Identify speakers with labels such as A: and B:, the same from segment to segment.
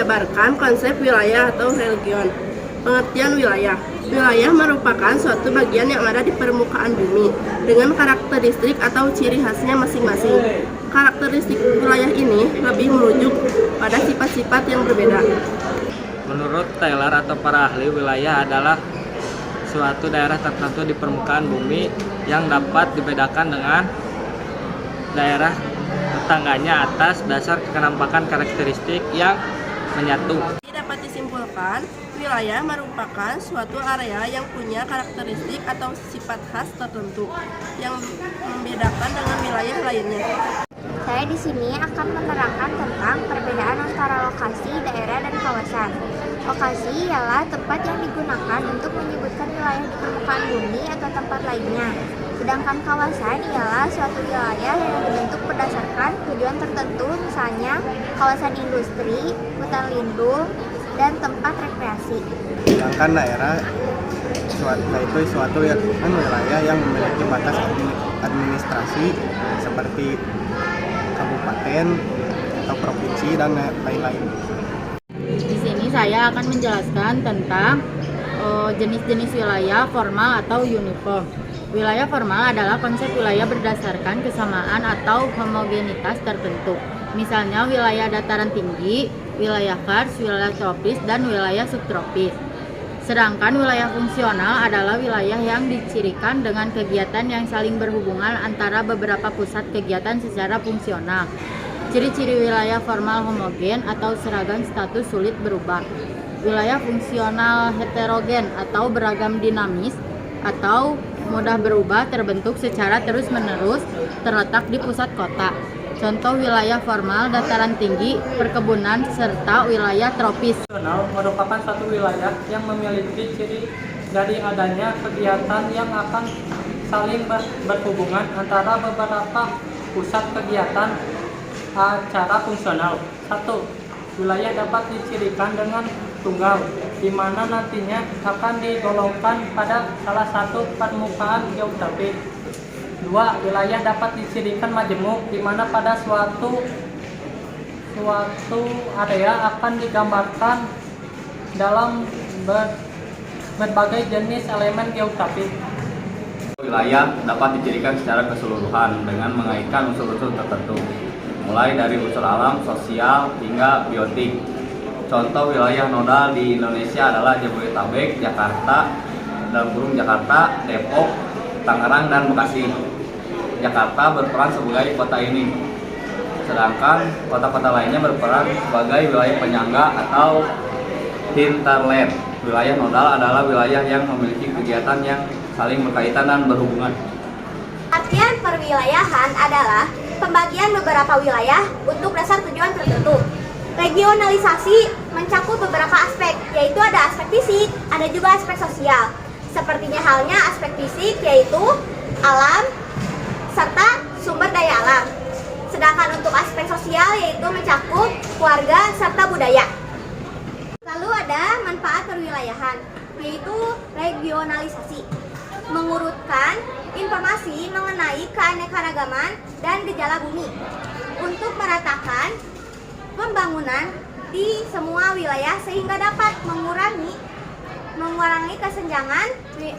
A: menjabarkan konsep wilayah atau region. Pengertian wilayah. Wilayah merupakan suatu bagian yang ada di permukaan bumi dengan karakteristik atau ciri khasnya masing-masing. Karakteristik wilayah ini lebih merujuk pada sifat-sifat yang berbeda.
B: Menurut Taylor atau para ahli, wilayah adalah suatu daerah tertentu di permukaan bumi yang dapat dibedakan dengan daerah tetangganya atas dasar kenampakan karakteristik yang menyatu.
A: Dapat disimpulkan, wilayah merupakan suatu area yang punya karakteristik atau sifat khas tertentu yang membedakan dengan wilayah lainnya.
C: Saya di sini akan menerangkan tentang perbedaan antara lokasi, daerah, dan kawasan. Lokasi ialah tempat yang digunakan untuk menyebutkan wilayah di permukaan bumi atau tempat lainnya. Sedangkan kawasan ialah suatu wilayah yang dibentuk berdasarkan tujuan tertentu, misalnya kawasan industri, hutan lindung, dan tempat rekreasi.
D: Sedangkan daerah itu suatu wilayah yang memiliki batas administrasi seperti kabupaten atau provinsi dan lain-lain.
E: Di sini saya akan menjelaskan tentang jenis-jenis wilayah formal atau uniform. Wilayah formal adalah konsep wilayah berdasarkan kesamaan atau homogenitas tertentu. Misalnya wilayah dataran tinggi, wilayah kars, wilayah tropis, dan wilayah subtropis. Sedangkan wilayah fungsional adalah wilayah yang dicirikan dengan kegiatan yang saling berhubungan antara beberapa pusat kegiatan secara fungsional. Ciri-ciri wilayah formal homogen atau seragam status sulit berubah. Wilayah fungsional heterogen atau beragam dinamis atau mudah berubah terbentuk secara terus-menerus terletak di pusat kota. Contoh wilayah formal dataran tinggi, perkebunan, serta wilayah tropis.
F: Fungsional merupakan suatu wilayah yang memiliki ciri dari adanya kegiatan yang akan saling berhubungan antara beberapa pusat kegiatan acara fungsional. 1. Wilayah dapat dicirikan dengan tunggal, di mana nantinya akan digolongkan pada salah satu permukaan geografis. 2. Wilayah dapat dicirikan majemuk, di mana pada suatu area akan digambarkan dalam berbagai jenis elemen geografis.
G: Wilayah dapat dicirikan secara keseluruhan dengan mengaitkan unsur-unsur tertentu, mulai dari unsur alam, sosial, hingga biotik. Contoh wilayah nodal di Indonesia adalah Jabodetabek, Jakarta, Jakarta, Depok, Tangerang, dan Bekasi. Jakarta berperan sebagai kota ini, sedangkan kota-kota lainnya berperan sebagai wilayah penyangga atau hinterland. Wilayah nodal adalah wilayah yang memiliki kegiatan yang saling berkaitan dan berhubungan.
C: Artian perwilayahan adalah pembagian beberapa wilayah untuk dasar tujuan tertentu. Regionalisasi mencakup beberapa aspek, yaitu ada aspek fisik, ada juga aspek sosial. Sepertinya halnya aspek fisik, yaitu alam, serta sumber daya alam. Sedangkan untuk aspek sosial, yaitu mencakup keluarga, serta budaya. Lalu ada manfaat perwilayahan, yaitu regionalisasi. Mengurutkan informasi mengenai keanekaragaman dan gejala bumi untuk meratakan pembangunan di semua wilayah sehingga dapat mengurangi kesenjangan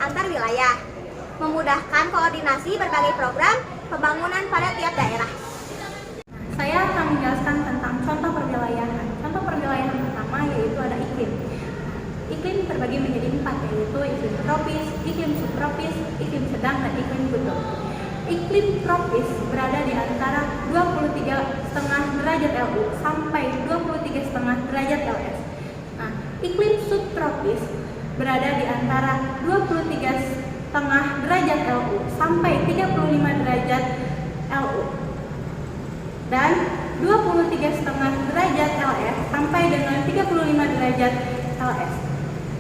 C: antar wilayah, memudahkan koordinasi berbagai program pembangunan pada tiap daerah.
H: Saya akan menjelaskan tentang contoh perwilayahan. Contoh perwilayahan pertama yaitu ada iklim. Iklim terbagi menjadi 4, yaitu iklim tropis, iklim subtropis, iklim sedang, dan iklim kutub. Iklim tropis berada di antara 23,5 derajat LU sampai 23,5 derajat LS. Nah, iklim subtropis berada di antara 23,5 derajat LU sampai 35 derajat LU dan 23,5 derajat LS sampai dengan 35 derajat LS.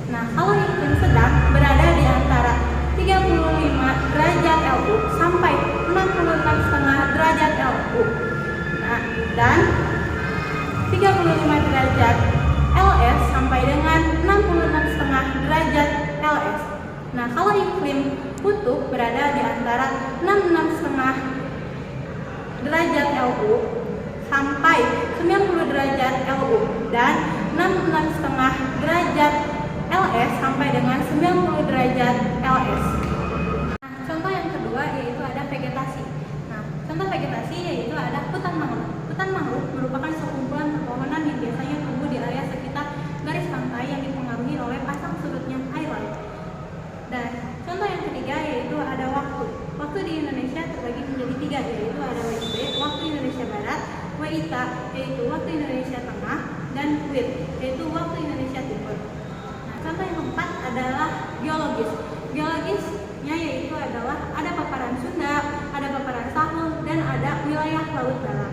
H: Nah, kalau iklim sedang berada di antara 35 derajat LU sampai 66,5 derajat LU. Nah, dan 35 derajat LS sampai dengan 66,5 derajat LS. Nah, kalau iklim kutub berada di antara 66,5 derajat LU sampai 90 derajat LU dan 66,5 derajat LS sampai dengan 90 derajat LS. Nah, contoh yang kedua yaitu ada vegetasi. Nah, contoh vegetasi yaitu ada hutan mangrove. Hutan mangrove merupakan sekumpulan pepohonan yang biasanya tumbuh di area sekitar garis pantai yang dipengaruhi oleh pasang surutnya air laut. Dan contoh yang ketiga yaitu ada waktu. Waktu di Indonesia terbagi menjadi 3, yaitu ada WIB, waktu Indonesia Barat, WITA, yaitu waktu Indonesia Tengah, dan WIT, yaitu waktu Indonesia Timur. Nah, contoh yang keempat adalah geologis. Geologisnya yaitu adalah ada paparan Sunda, ada paparan Sahul, dan ada wilayah laut dalam.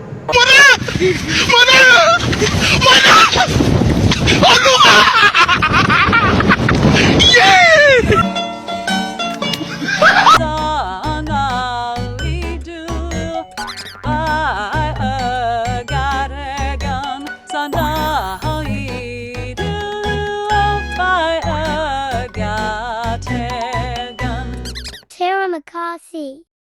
I: Tara McCarthy.